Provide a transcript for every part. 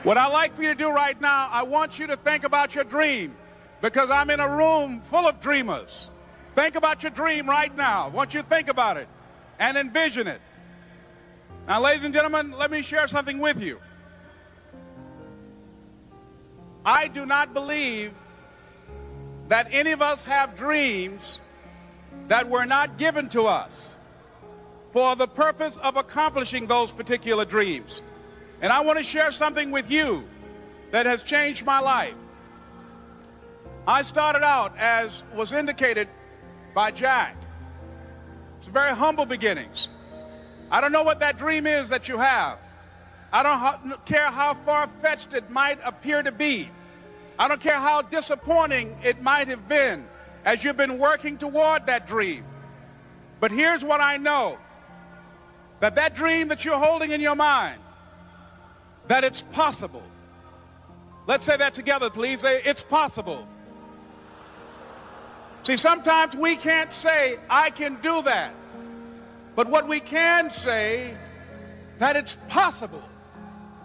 What I'd like for you to do right now, I want you to think about your dream, because I'm in a room full of dreamers. Think about your dream right now. I want you to think about it and envision it. Now, ladies and gentlemen, let me share something with you. I do not believe that any of us have dreams that were not given to us for the purpose of accomplishing those particular dreams. And I want to share something with you that has changed my life. I started out, as was indicated by Jack. It's very humble beginnings. I don't know what that dream is that you have. I don't care how far-fetched it might appear to be. I don't care how disappointing it might have been as you've been working toward that dream. But here's what I know, that dream that you're holding in your mind, that it's possible. Let's say that together, please. Say, it's possible. See, sometimes we can't say, I can do that. But what we can say, that it's possible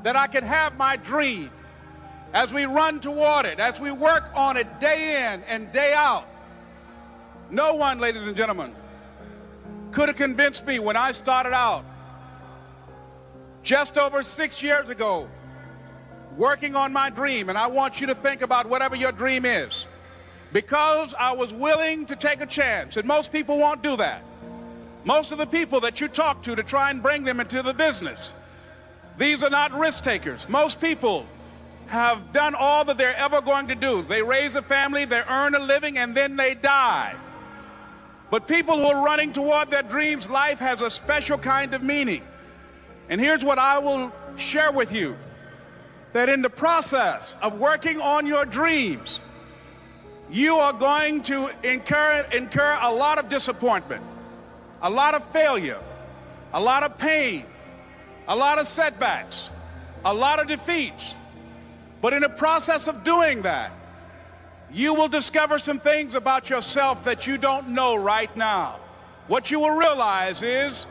that I can have my dream as we run toward it, as we work on it day in and day out. No one, ladies and gentlemen, could have convinced me when I started out just over 6 years ago, working on my dream. And I want you to think about whatever your dream is, because I was willing to take a chance. And most people won't do that. Most of the people that you talk to try and bring them into the business, these are not risk takers. Most people have done all that they're ever going to do. They raise a family, they earn a living, and then they die. But people who are running toward their dreams, life has a special kind of meaning. And here's what I will share with you, that in the process of working on your dreams, you are going to incur a lot of disappointment, a lot of failure, a lot of pain, a lot of setbacks, a lot of defeats. But in the process of doing that, you will discover some things about yourself that you don't know right now. What you will realize is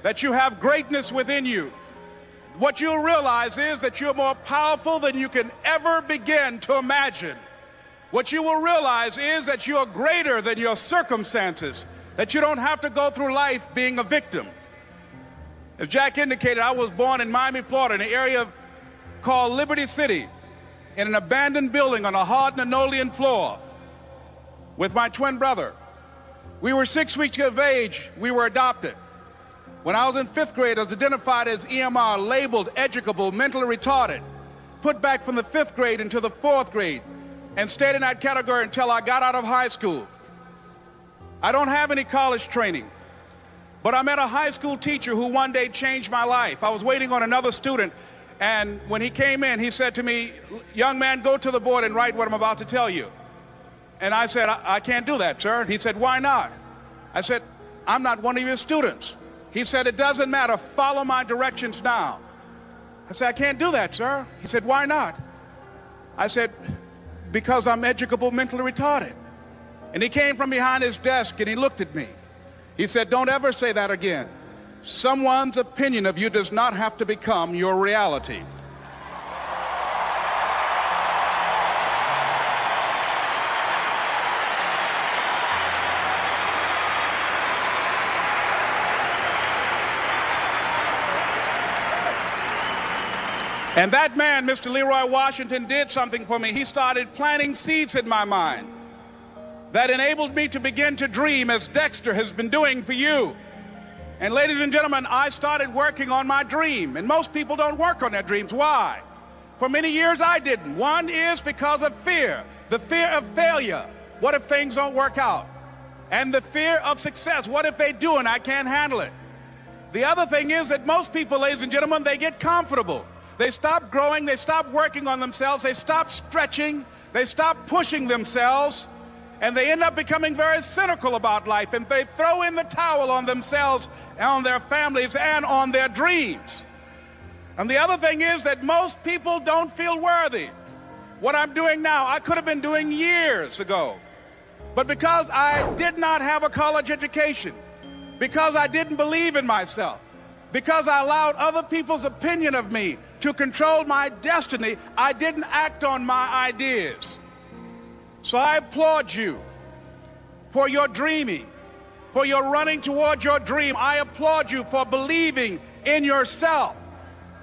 that you have greatness within you. What you'll realize is that you're more powerful than you can ever begin to imagine. What you will realize is that you're greater than your circumstances, that you don't have to go through life being a victim. As Jack indicated, I was born in Miami, Florida, in an area called Liberty City, in an abandoned building on a hard linoleum floor with my twin brother. We were 6 weeks of age. We were adopted. When I was in 5th grade, I was identified as EMR, labeled educable, mentally retarded, put back from the 5th grade into the 4th grade, and stayed in that category until I got out of high school. I don't have any college training, but I met a high school teacher who one day changed my life. I was waiting on another student, and when he came in, he said to me, young man, go to the board and write what I'm about to tell you. And I said, I can't do that, sir. He said, why not? I said, I'm not one of your students. He said, it doesn't matter, follow my directions now. I said, I can't do that, sir. He said, why not? I said, because I'm educable, mentally retarded. And he came from behind his desk and he looked at me. He said, don't ever say that again. Someone's opinion of you does not have to become your reality. And that man, Mr. Leroy Washington, did something for me. He started planting seeds in my mind that enabled me to begin to dream, as Dexter has been doing for you. And ladies and gentlemen, I started working on my dream. And most people don't work on their dreams. Why? For many years I didn't. One is because of fear. The fear of failure. What if things don't work out? And the fear of success. What if they do and I can't handle it? The other thing is that most people, ladies and gentlemen, they get comfortable. They stop growing, they stop working on themselves, they stop stretching, they stop pushing themselves, and they end up becoming very cynical about life, and they throw in the towel on themselves and on their families and on their dreams. And the other thing is that most people don't feel worthy. What I'm doing now, I could have been doing years ago. But because I did not have a college education, because I didn't believe in myself, because I allowed other people's opinion of me to control my destiny, I didn't act on my ideas. So I applaud you for your dreaming, for your running toward your dream. I applaud you for believing in yourself,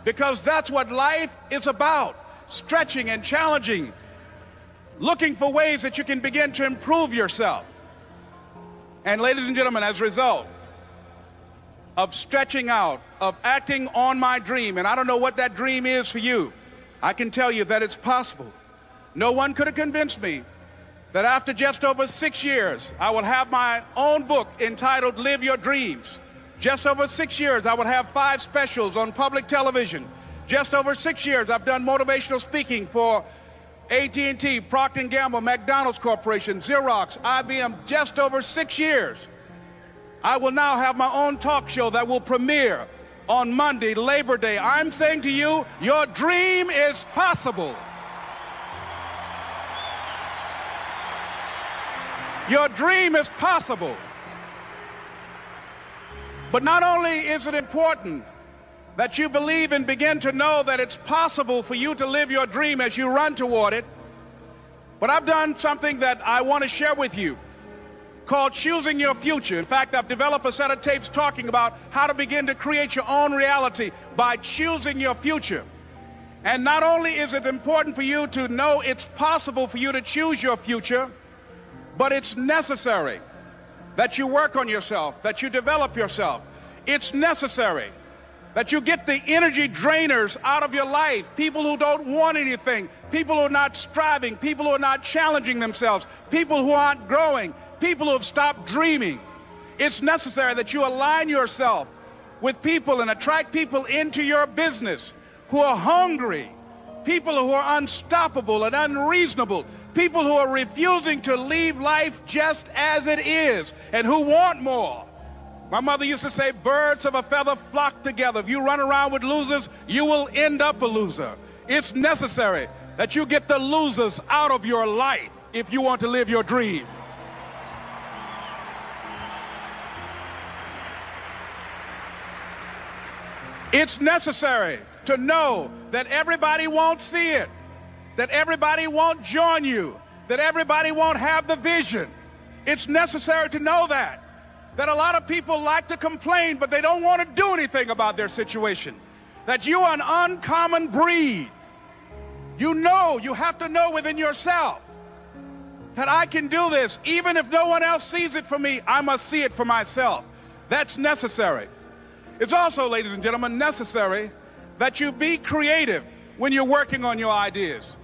because that's what life is about, stretching and challenging, looking for ways that you can begin to improve yourself. And ladies and gentlemen, as a result of stretching out, of acting on my dream, and I don't know what that dream is for you, I can tell you that it's possible. No one could have convinced me that after just over 6 years, I will have my own book entitled Live Your Dreams. Just over 6 years, I would have 5 specials on public television. Just over 6 years, I've done motivational speaking for AT&T, Procter & Gamble, McDonald's Corporation, Xerox, IBM. Just over 6 years. I will now have my own talk show that will premiere on Monday, Labor Day. I'm saying to you, your dream is possible. Your dream is possible. But not only is it important that you believe and begin to know that it's possible for you to live your dream as you run toward it, but I've done something that I want to share with you called Choosing Your Future. In fact, I've developed a set of tapes talking about how to begin to create your own reality by choosing your future. And not only is it important for you to know it's possible for you to choose your future, but it's necessary that you work on yourself, that you develop yourself. It's necessary that you get the energy drainers out of your life, people who don't want anything, people who are not striving, people who are not challenging themselves, people who aren't growing, people who have stopped dreaming. It's necessary that you align yourself with people and attract people into your business who are hungry, people who are unstoppable and unreasonable, people who are refusing to leave life just as it is and who want more. My mother used to say, birds of a feather flock together. If you run around with losers, you will end up a loser. It's necessary that you get the losers out of your life if you want to live your dream. It's necessary to know that everybody won't see it, that everybody won't join you, that everybody won't have the vision. It's necessary to know that a lot of people like to complain, but they don't want to do anything about their situation, that you are an uncommon breed. You know, you have to know within yourself that I can do this. Even if no one else sees it for me, I must see it for myself. That's necessary. It's also, ladies and gentlemen, necessary that you be creative when you're working on your ideas,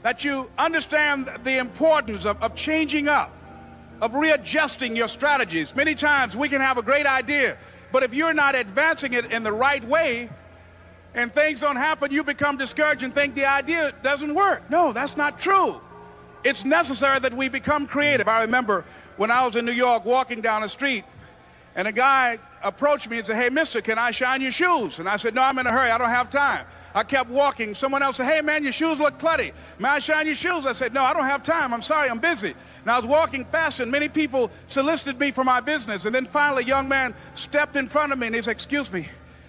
that you understand the importance of changing up, of readjusting your strategies. Many times we can have a great idea, but if you're not advancing it in the right way and things don't happen, you become discouraged and think the idea doesn't work. No, that's not true. It's necessary that we become creative. I remember when I was in New York walking down the street, and a guy approached me and said, "Hey, mister, can I shine your shoes?" And I said, "No, I'm in a hurry. I don't have time." I kept walking. Someone else said, "Hey, man, your shoes look clutty. May I shine your shoes?" I said, "No, I don't have time. I'm sorry, I'm busy." And I was walking fast, and many people solicited me for my business. And then finally, a young man stepped in front of me, and he said, "Excuse me."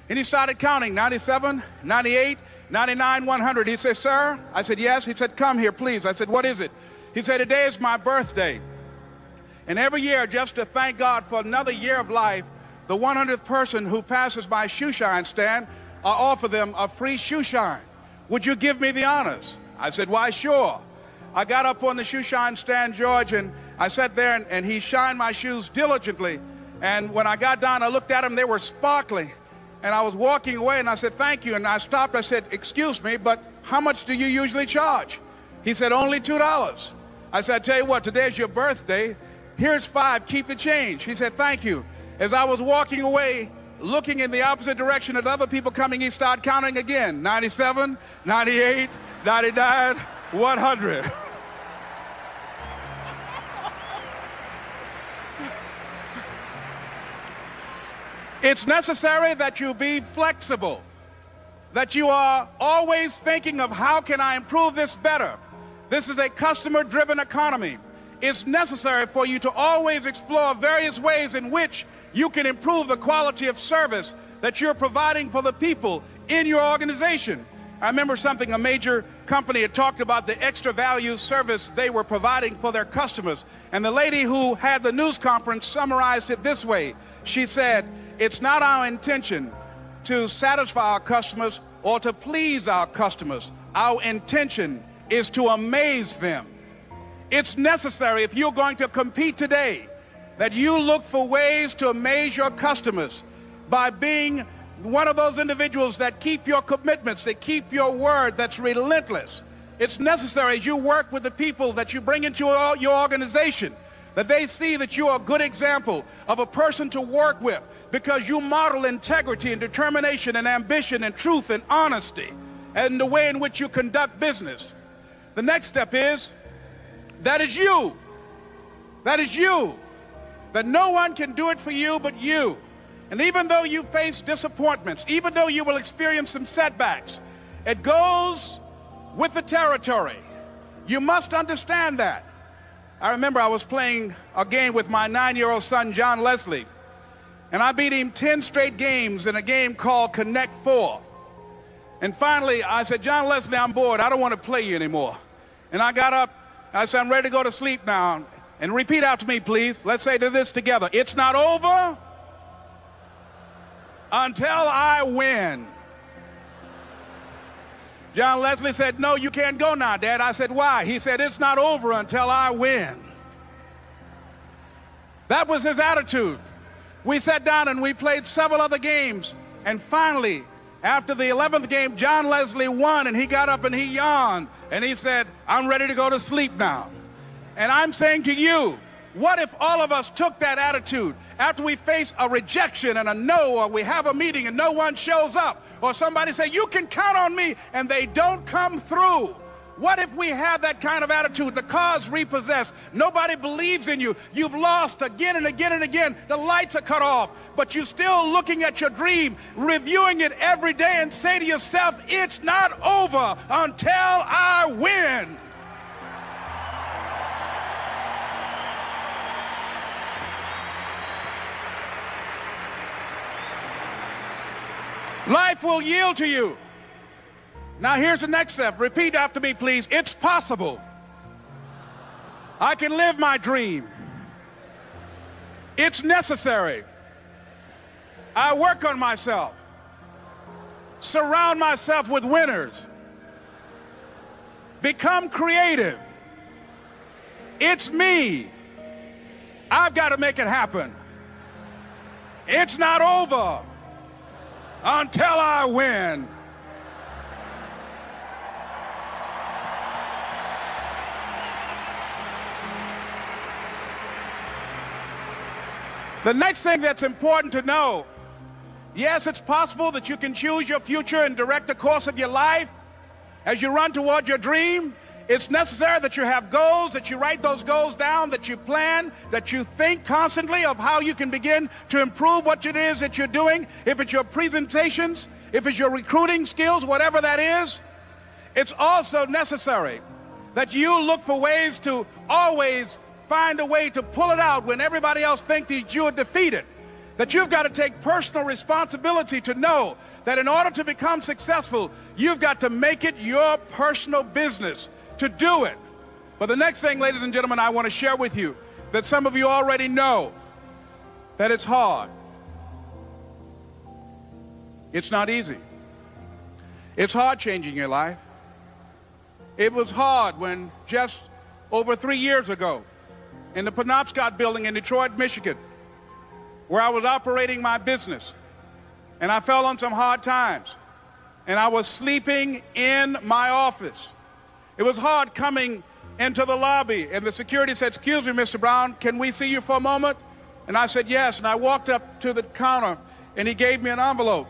And he started counting, 97, 98, 99, 100. He said, "Sir?" I said, "Yes." He said, "Come here, please." I said, "What is it?" He said, "Today is my birthday. And every year, just to thank God for another year of life, the 100th person who passes my shoe shine stand, I offer them a free shoe shine. Would you give me the honors?" I said, "Why, sure." I got up on the shoe shine stand, George, and I sat there, and he shined my shoes diligently. And when I got down, I looked at them, they were sparkling. And I was walking away, and I said, "Thank you." And I stopped, I said, "Excuse me, but how much do you usually charge?" He said, "Only $2. I said, "I tell you what, today's your birthday. Here's $5, keep the change." He said, "Thank you." As I was walking away, looking in the opposite direction at other people coming, he started counting again. 97, 98, 99, 100. It's necessary that you be flexible, that you are always thinking of how can I improve this better. This is a customer-driven economy. It's necessary for you to always explore various ways in which you can improve the quality of service that you're providing for the people in your organization. I remember something, a major company had talked about the extra value service they were providing for their customers. And the lady who had the news conference summarized it this way. She said, "It's not our intention to satisfy our customers or to please our customers. Our intention is to amaze them." It's necessary, if you're going to compete today, that you look for ways to amaze your customers by being one of those individuals that keep your commitments, that keep your word, that's relentless. It's necessary as you work with the people that you bring into your organization, that they see that you are a good example of a person to work with, because you model integrity and determination and ambition and truth and honesty and the way in which you conduct business. The next step is, that is you. That is you. That no one can do it for you but you. And even though you face disappointments, even though you will experience some setbacks, it goes with the territory. You must understand that. I remember I was playing a game with my 9-year-old son, John Leslie, and I beat him 10 straight games in a game called Connect 4. And finally, I said, "John Leslie, I'm bored. I don't want to play you anymore." And I got up. I said, "I'm ready to go to sleep now." And repeat after me, please. Let's say this together. It's not over until I win. John Leslie said, "No, you can't go now, Dad." I said, "Why?" He said, "It's not over until I win." That was his attitude. We sat down and we played several other games. And finally, after the 11th game, John Leslie won, and he got up and he yawned. And he said, "I'm ready to go to sleep now." And I'm saying to you, what if all of us took that attitude after we face a rejection and a no, or we have a meeting and no one shows up, or somebody say, "You can count on me," and they don't come through? What if we have that kind of attitude? The car's repossessed. Nobody believes in you. You've lost again and again and again. The lights are cut off, but you're still looking at your dream, reviewing it every day, and say to yourself, "It's not over until I win." Life will yield to you. Now here's the next step. Repeat after me, please. It's possible. I can live my dream. It's necessary. I work on myself. Surround myself with winners. Become creative. It's me. I've got to make it happen. It's not over until I win. The next thing that's important to know, yes, it's possible that you can choose your future and direct the course of your life as you run toward your dream. It's necessary that you have goals, that you write those goals down, that you plan, that you think constantly of how you can begin to improve what it is that you're doing. If it's your presentations, if it's your recruiting skills, whatever that is, it's also necessary that you look for ways to always find a way to pull it out when everybody else thinks that you are defeated. That you've got to take personal responsibility to know that in order to become successful, you've got to make it your personal business to do it. But the next thing, ladies and gentlemen, I want to share with you that some of you already know that it's hard. It's not easy. It's hard changing your life. It was hard when just over 3 years ago in the Penobscot building in Detroit, Michigan, where I was operating my business, and I fell on some hard times, and I was sleeping in my office. It was hard coming into the lobby, and the security said, "Excuse me, Mr. Brown, can we see you for a moment?" And I said, "Yes." And I walked up to the counter, and he gave me an envelope.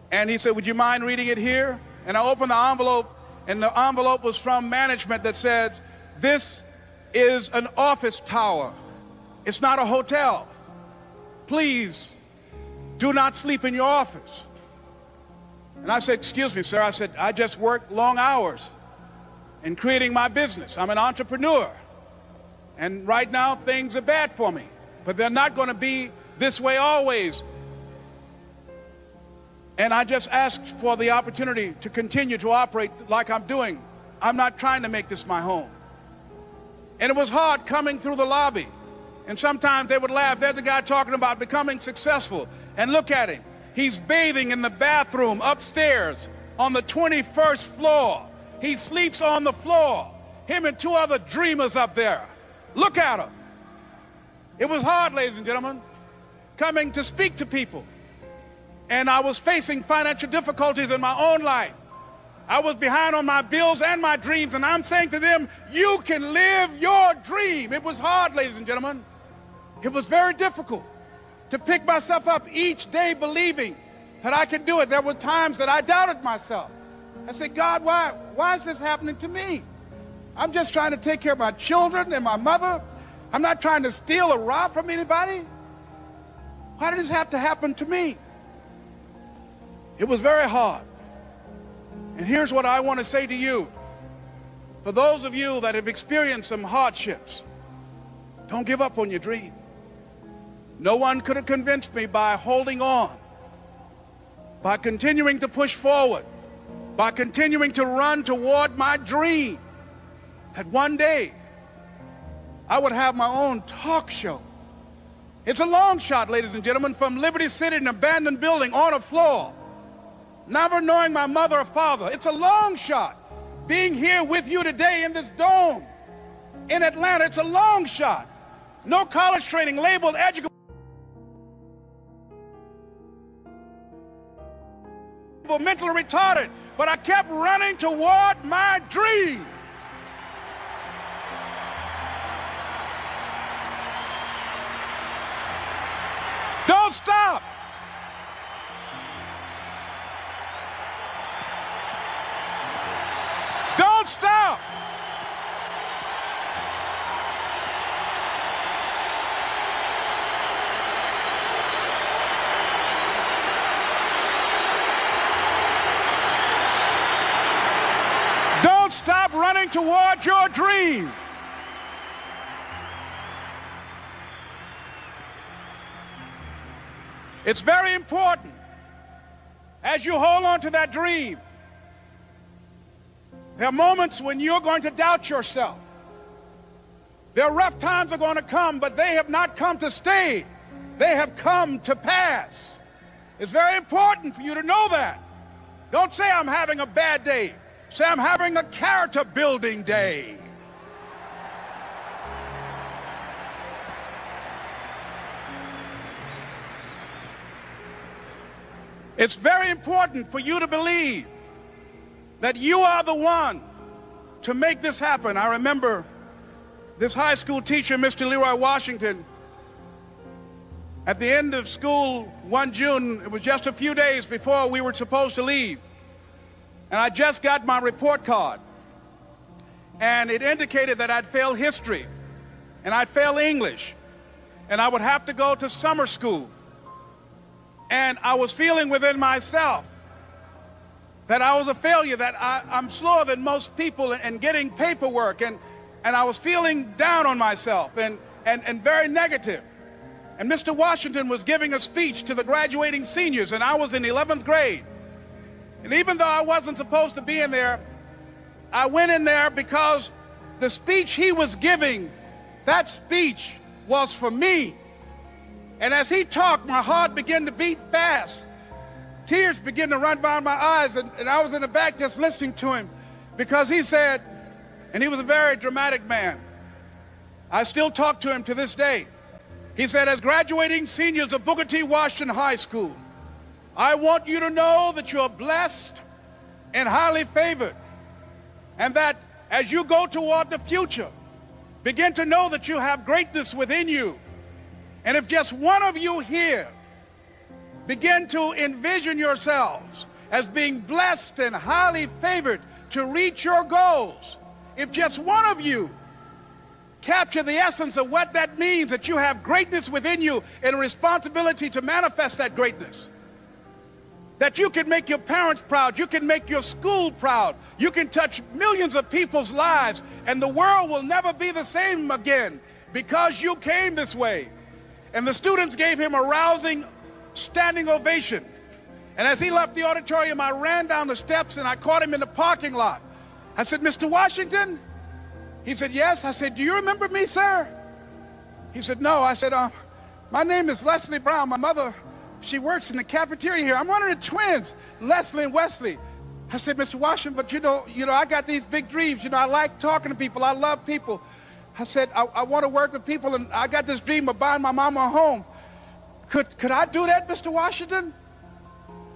And he said, "Would you mind reading it here?" And I opened the envelope, and the envelope was from management that said, "This is an office tower. It's not a hotel. Please do not sleep in your office." And I said, "Excuse me, sir." I said, "I just work long hours in creating my business. I'm an entrepreneur. And right now things are bad for me, but they're not going to be this way always." And I just asked for the opportunity to continue to operate like I'm doing. I'm not trying to make this my home. And it was hard coming through the lobby. And sometimes they would laugh. There's a guy talking about becoming successful. And look at him. He's bathing in the bathroom upstairs on the 21st floor. He sleeps on the floor. Him and two other dreamers up there. Look at him. It was hard, ladies and gentlemen, coming to speak to people. And I was facing financial difficulties in my own life. I was behind on my bills and my dreams, and I'm saying to them, you can live your dream. It was hard, ladies and gentlemen. It was very difficult to pick myself up each day believing that I could do it. There were times that I doubted myself. I said, God, why is this happening to me? I'm just trying to take care of my children and my mother. I'm not trying to steal or rob from anybody. Why did this have to happen to me? It was very hard. And here's what I want to say to you. For those of you that have experienced some hardships, don't give up on your dream. No one could have convinced me by holding on, by continuing to push forward, by continuing to run toward my dream, that one day I would have my own talk show. It's a long shot, ladies and gentlemen, from Liberty City, an abandoned building on a floor, never knowing my mother or father. It's a long shot. Being here with you today in this dome in Atlanta, it's a long shot. No college training, labeled educable, mentally retarded, but I kept running toward my dream. Don't stop. Don't stop. Don't stop running toward your dream. It's very important as you hold on to that dream. There are moments when you're going to doubt yourself. There are rough times are going to come, but they have not come to stay. They have come to pass. It's very important for you to know that. Don't say I'm having a bad day. Say I'm having a character building day. It's very important for you to believe that you are the one to make this happen. I remember this high school teacher, Mr. Leroy Washington, at the end of school one June, it was just a few days before we were supposed to leave, and I just got my report card, and it indicated that I'd failed history, and I'd failed English, and I would have to go to summer school. And I was feeling within myself that I was a failure, that I'm slower than most people in getting paperwork, and I was feeling down on myself and very negative. And Mr. Washington was giving a speech to the graduating seniors, and I was in 11th grade. And even though I wasn't supposed to be in there, I went in there because the speech he was giving, that speech was for me. And as he talked, my heart began to beat fast. Tears began to run down my eyes, and I was in the back just listening to him because he said, and he was a very dramatic man. I still talk to him to this day. He said, as graduating seniors of Booker T. Washington High School, I want you to know that you're blessed and highly favored, and that as you go toward the future, begin to know that you have greatness within you. And if just one of you here begin to envision yourselves as being blessed and highly favored to reach your goals, if just one of you capture the essence of what that means, that you have greatness within you and a responsibility to manifest that greatness, that you can make your parents proud, you can make your school proud, you can touch millions of people's lives, and the world will never be the same again because you came this way. And the students gave him a rousing standing ovation. And as he left the auditorium, I ran down the steps and I caught him in the parking lot. I said, Mr. Washington? He said, yes. I said, do you remember me, sir? He said, no. I said, my name is Leslie Brown. My mother, she works in the cafeteria here. I'm one of the twins, Leslie and Wesley. I said, Mr. Washington, but you know, I got these big dreams. You know, I like talking to people. I love people. I said, I want to work with people, and I got this dream of buying my mama a home. Could I do that, Mr. Washington?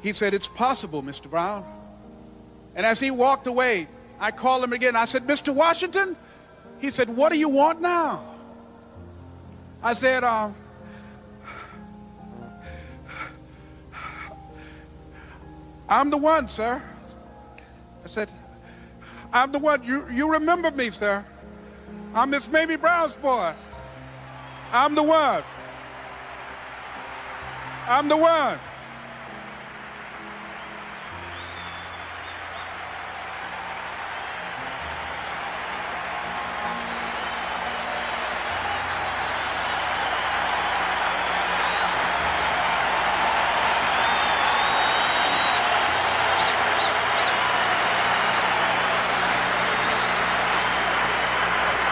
He said, it's possible, Mr. Brown. And as he walked away, I called him again. I said, Mr. Washington? He said, what do you want now? I said, I'm the one, sir. I said, I'm the one. You remember me, sir. I'm Miss Mamie Brown's boy. I'm the one. I'm the one.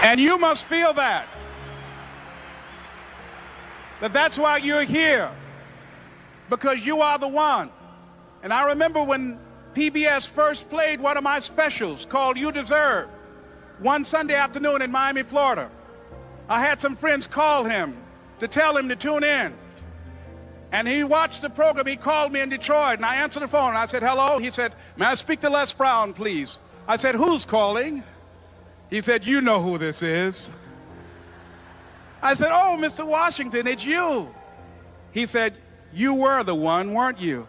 And you must feel that that's why you're here, because you are the one. And I remember when PBS first played one of my specials called You Deserve, one Sunday afternoon in Miami, Florida. I had some friends call him to tell him to tune in. And he watched the program. He called me in Detroit, and I answered the phone. I said, hello. He said, may I speak to Les Brown, please? I said, who's calling? He said, you know who this is. I said, oh, Mr. Washington, it's you. He said, you were the one, weren't you?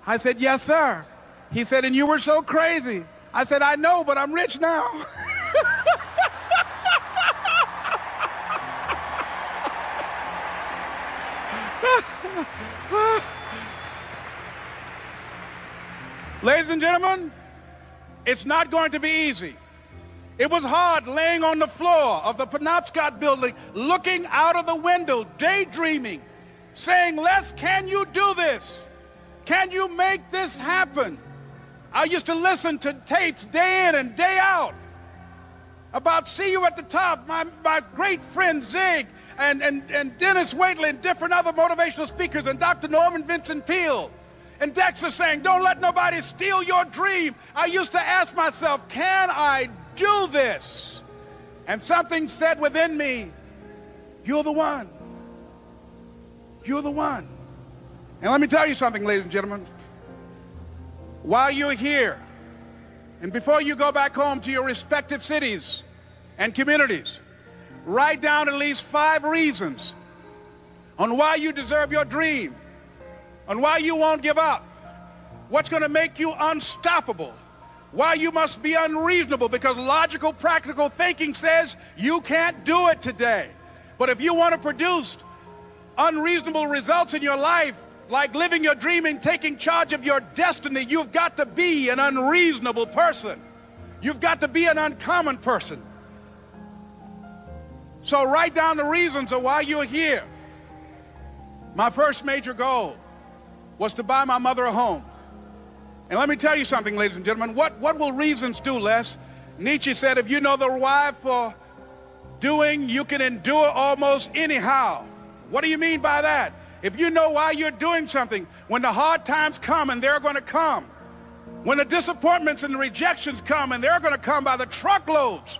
I said, yes, sir. He said, and you were so crazy. I said, I know, but I'm rich now. Ladies and gentlemen, it's not going to be easy. It was hard laying on the floor of the Penobscot building, looking out of the window, daydreaming, saying, Les, can you do this? Can you make this happen? I used to listen to tapes day in and day out about See You at the Top, my great friend Zig and Dennis Waitley and different other motivational speakers, and Dr. Norman Vincent Peale. And Dexter saying, don't let nobody steal your dream. I used to ask myself, can I do this? And something said within me, you're the one. You're the one. And let me tell you something, ladies and gentlemen. While you're here, and before you go back home to your respective cities and communities, write down at least 5 reasons on why you deserve your dream, on why you won't give up, what's going to make you unstoppable, why you must be unreasonable, because logical, practical thinking says you can't do it today. But if you want to produce unreasonable results in your life, like living your dream and taking charge of your destiny, you've got to be an unreasonable person. You've got to be an uncommon person. So write down the reasons of why you're here. My first major goal was to buy my mother a home. And let me tell you something, ladies and gentlemen. What will reasons do, Les? Nietzsche said, if you know the why for doing, you can endure almost anyhow. What do you mean by that? If you know why you're doing something, when the hard times come, and they're going to come, when the disappointments and the rejections come, and they're going to come by the truckloads,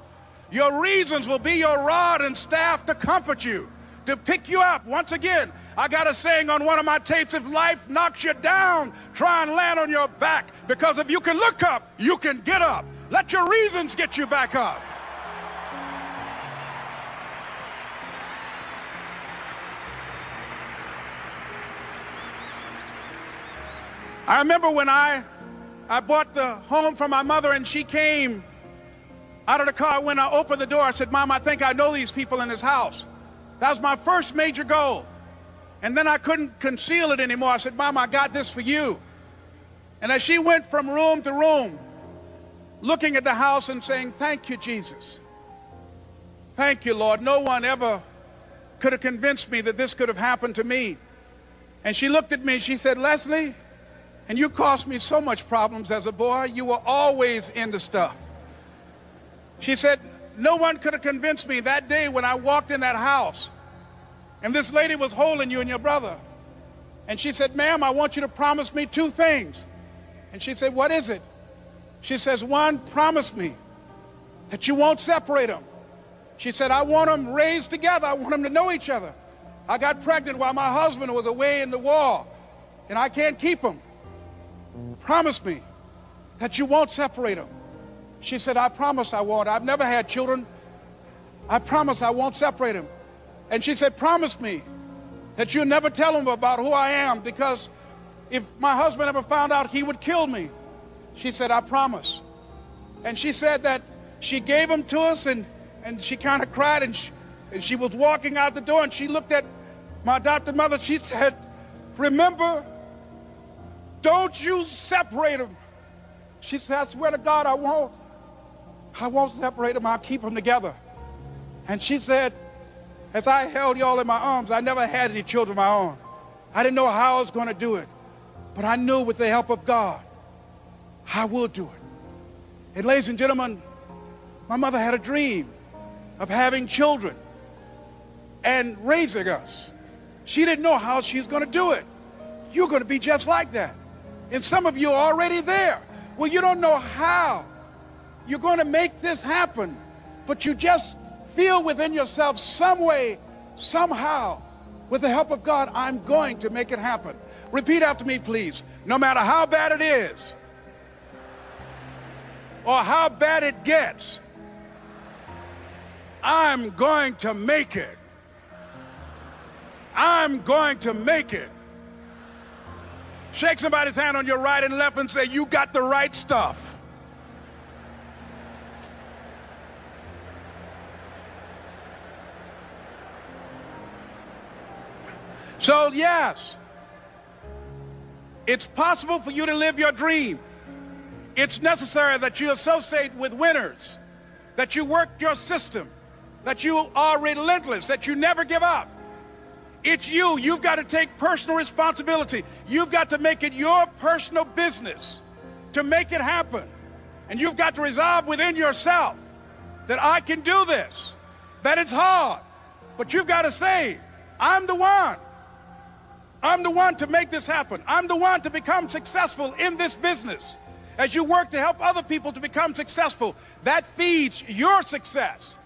your reasons will be your rod and staff to comfort you, to pick you up. Once again, I got a saying on one of my tapes, if life knocks you down, try and land on your back, because if you can look up, you can get up. Let your reasons get you back up. I remember when I bought the home for my mother, and she came out of the car. When I opened the door, I said, Mom, I think I know these people in this house. That was my first major goal. And then I couldn't conceal it anymore. I said, Mom, I got this for you. And as she went from room to room, looking at the house and saying, thank you, Jesus. Thank you, Lord. No one ever could have convinced me that this could have happened to me. And she looked at me and she said, Leslie, And you caused me so much problems as a boy. You were always into stuff. She said, no one could have convinced me that day when I walked in that house and this lady was holding you and your brother. And she said, ma'am, I want you to promise me 2 things. And she said, what is it? She says, 1, promise me that you won't separate them. She said, I want them raised together. I want them to know each other. I got pregnant while my husband was away in the war, and I can't keep them. Promise me that you won't separate them. She said, I promise I won't. I've never had children. I promise I won't separate them. And she said, promise me that you'll never tell them about who I am, because if my husband ever found out, he would kill me. She said, I promise. And she said that she gave them to us, and she kind of cried, and she was walking out the door, and she looked at my adopted mother. She said, remember, don't you separate them. She said, I swear to God, I won't. I won't separate them. I'll keep them together. And she said, as I held y'all in my arms, I never had any children of my own. I didn't know how I was going to do it, but I knew with the help of God, I will do it. And ladies and gentlemen, my mother had a dream of having children and raising us. She didn't know how she was going to do it. You're going to be just like that. And some of you are already there. Well, you don't know how you're going to make this happen, but you just feel within yourself some way, somehow, with the help of God, I'm going to make it happen. Repeat after me, please. No matter how bad it is or how bad it gets, I'm going to make it. I'm going to make it. Shake somebody's hand on your right and left and say, you got the right stuff. So yes, it's possible for you to live your dream. It's necessary that you associate with winners, that you work your system, that you are relentless, that you never give up. It's you. You've got to take personal responsibility. You've got to make it your personal business to make it happen. And you've got to resolve within yourself that I can do this, that it's hard, but you've got to say, I'm the one. I'm the one to make this happen. I'm the one to become successful in this business. As you work to help other people to become successful, that feeds your success.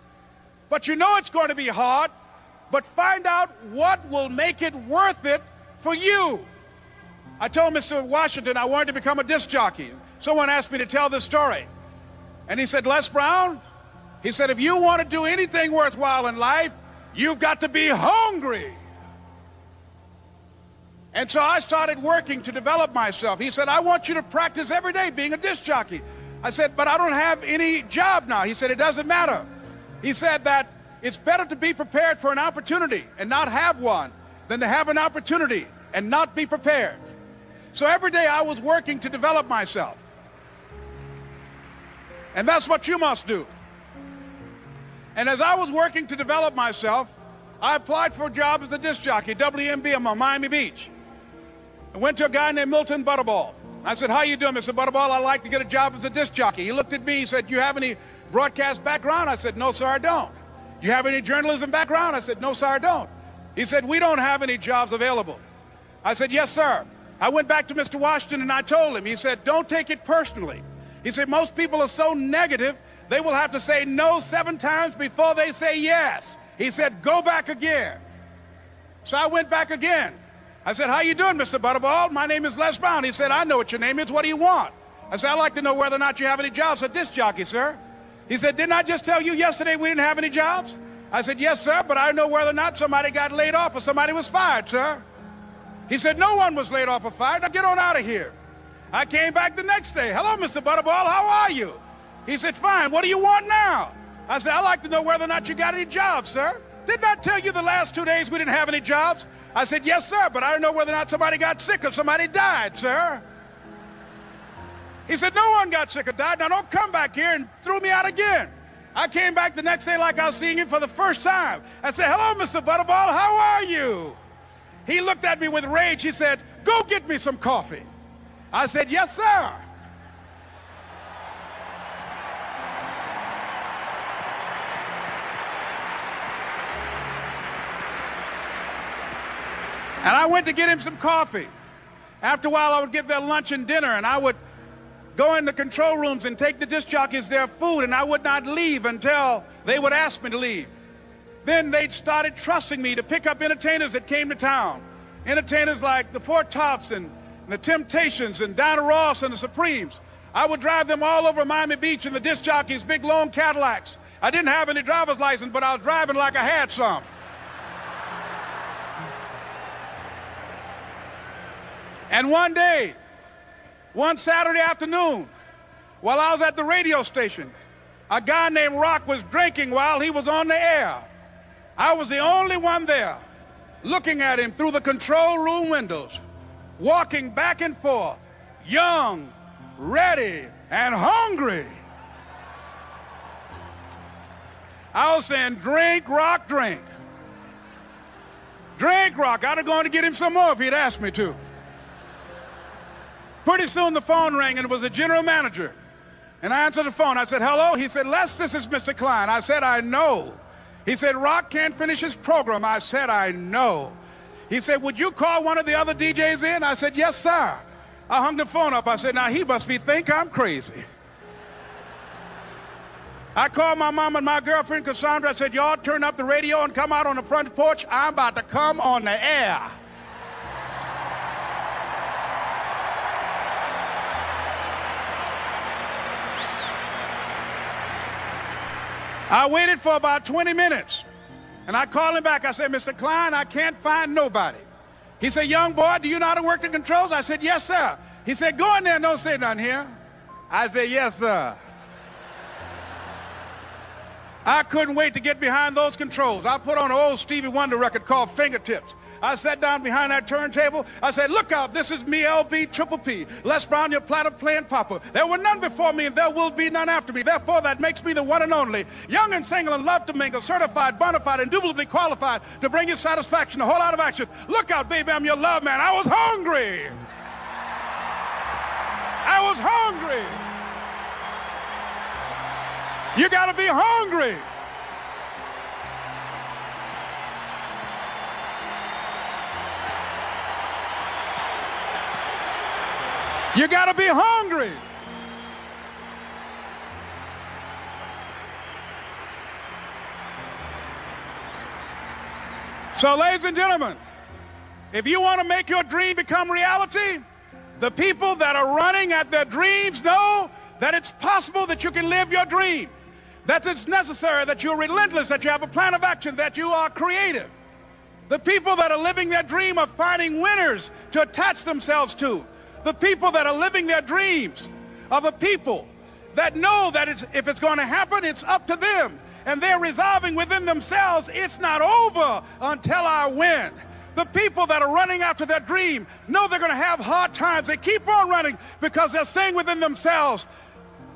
But you know it's going to be hard, but find out what will make it worth it for you. I told Mr. Washington I wanted to become a disc jockey. Someone asked me to tell this story. And he said, Les Brown, he said, if you want to do anything worthwhile in life, you've got to be hungry. And so I started working to develop myself. He said, I want you to practice every day being a disc jockey. I said, but I don't have any job now. He said, it doesn't matter. He said that it's better to be prepared for an opportunity and not have one than to have an opportunity and not be prepared. So every day I was working to develop myself. And that's what you must do. And as I was working to develop myself, I applied for a job as a disc jockey, WMB, on Miami Beach. I went to a guy named Milton Butterball. I said, how you doing, Mr. Butterball? I'd like to get a job as a disc jockey. He looked at me, he said, you have any broadcast background? I said, no, sir, I don't. You have any journalism background? I said, no, sir, I don't. He said, we don't have any jobs available. I said, yes, sir. I went back to Mr. Washington and I told him, he said, don't take it personally. He said, most people are so negative, they will have to say no 7 times before they say yes. He said, go back again. So I went back again. I said, how you doing, Mr. Butterball? My name is Les Brown. He said, I know what your name is. What do you want? I said, I'd like to know whether or not you have any jobs as a disc jockey, sir. He said, didn't I just tell you yesterday we didn't have any jobs? I said, yes, sir, but I know whether or not somebody got laid off or somebody was fired, sir. He said, no one was laid off or fired. Now get on out of here. I came back the next day. Hello, Mr. Butterball, how are you? He said, fine, what do you want now? I said, I'd like to know whether or not you got any jobs, sir. Didn't I tell you the last 2 days we didn't have any jobs? I said, yes, sir, but I don't know whether or not somebody got sick or somebody died, sir. He said, no one got sick or died. Now don't come back here and throw me out again. I came back the next day like I was seeing him for the first time. I said, hello, Mr. Butterball, how are you? He looked at me with rage. He said, go get me some coffee. I said, yes, sir. And I went to get him some coffee. After a while, I would get their lunch and dinner, and I would go in the control rooms and take the disc jockeys their food, and I would not leave until they would ask me to leave. Then they started trusting me to pick up entertainers that came to town. Entertainers like the Four Tops and the Temptations and Diana Ross and the Supremes. I would drive them all over Miami Beach in the disc jockeys' big long Cadillacs. I didn't have any driver's license, but I was driving like I had some. And one day, one Saturday afternoon, while I was at the radio station, a guy named Rock was drinking while he was on the air. I was the only one there, looking at him through the control room windows, walking back and forth, young, ready, and hungry. I was saying, drink, Rock, drink. Drink, Rock. I'd have gone to get him some more if he'd asked me to. Pretty soon the phone rang, and it was the general manager. And I answered the phone. I said, hello? He said, Les, this is Mr. Klein. I said, I know. He said, Rock can't finish his program. I said, I know. He said, would you call one of the other DJs in? I said, yes, sir. I hung the phone up. I said, now he must think I'm crazy. I called my mom and my girlfriend, Cassandra. I said, y'all turn up the radio and come out on the front porch. I'm about to come on the air. I waited for about 20 minutes, and I called him back. I said, Mr. Klein, I can't find nobody. He said, young boy, do you know how to work the controls? I said, yes, sir. He said, go in there and don't say nothing here. I said, yes, sir. I couldn't wait to get behind those controls. I put on an old Stevie Wonder record called Fingertips. I sat down behind that turntable. I said, look out, this is me, LB, Triple P. Les Brown, your platter playing Papa. There were none before me, and there will be none after me. Therefore, that makes me the one and only. Young and single and love to mingle, certified, bona fide, indubitably qualified to bring you satisfaction, a whole lot of action. Look out, baby, I'm your love man. I was hungry. I was hungry. You got to be hungry. You got to be hungry. So, ladies and gentlemen, if you want to make your dream become reality, the people that are running at their dreams know that it's possible that you can live your dream, that it's necessary, that you're relentless, that you have a plan of action, that you are creative. The people that are living their dream are finding winners to attach themselves to. The people that are living their dreams are the people that know that if it's going to happen, it's up to them. And they're resolving within themselves, it's not over until I win. The people that are running after their dream know they're going to have hard times. They keep on running because they're saying within themselves,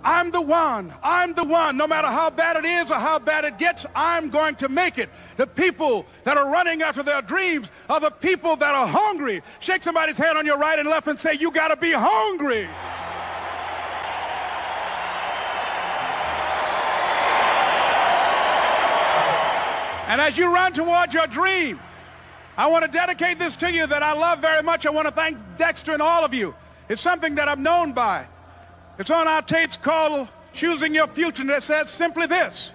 I'm the one, no matter how bad it is or how bad it gets, I'm going to make it. The people that are running after their dreams are the people that are hungry. Shake somebody's hand on your right and left and say, you got to be hungry. And as you run toward your dream, I want to dedicate this to you that I love very much. I want to thank Dexter and all of you. It's something that I'm known by. It's on our tapes called Choosing Your Future, and it says simply this,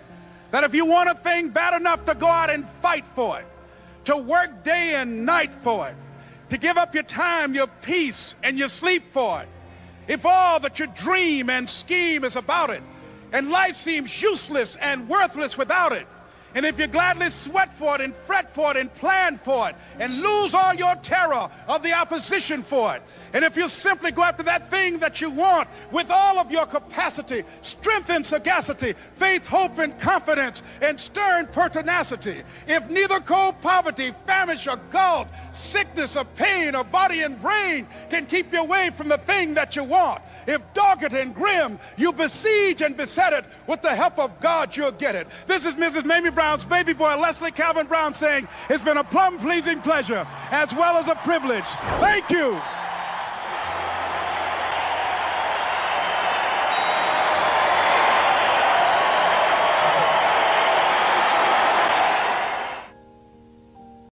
that if you want a thing bad enough to go out and fight for it, to work day and night for it, to give up your time, your peace, and your sleep for it, if all that you dream and scheme is about it, and life seems useless and worthless without it, and if you gladly sweat for it and fret for it and plan for it and lose all your terror of the opposition for it, and if you simply go after that thing that you want with all of your capacity, strength and sagacity, faith, hope and confidence, and stern pertinacity, if neither cold poverty, famish or gall, sickness or pain or body and brain can keep you away from the thing that you want, if dogged and grim you besiege and beset it, with the help of God you'll get it. This is Mrs. Mamie Brown's baby boy, Leslie Calvin Brown, saying it's been a plumb pleasing pleasure as well as a privilege. Thank you.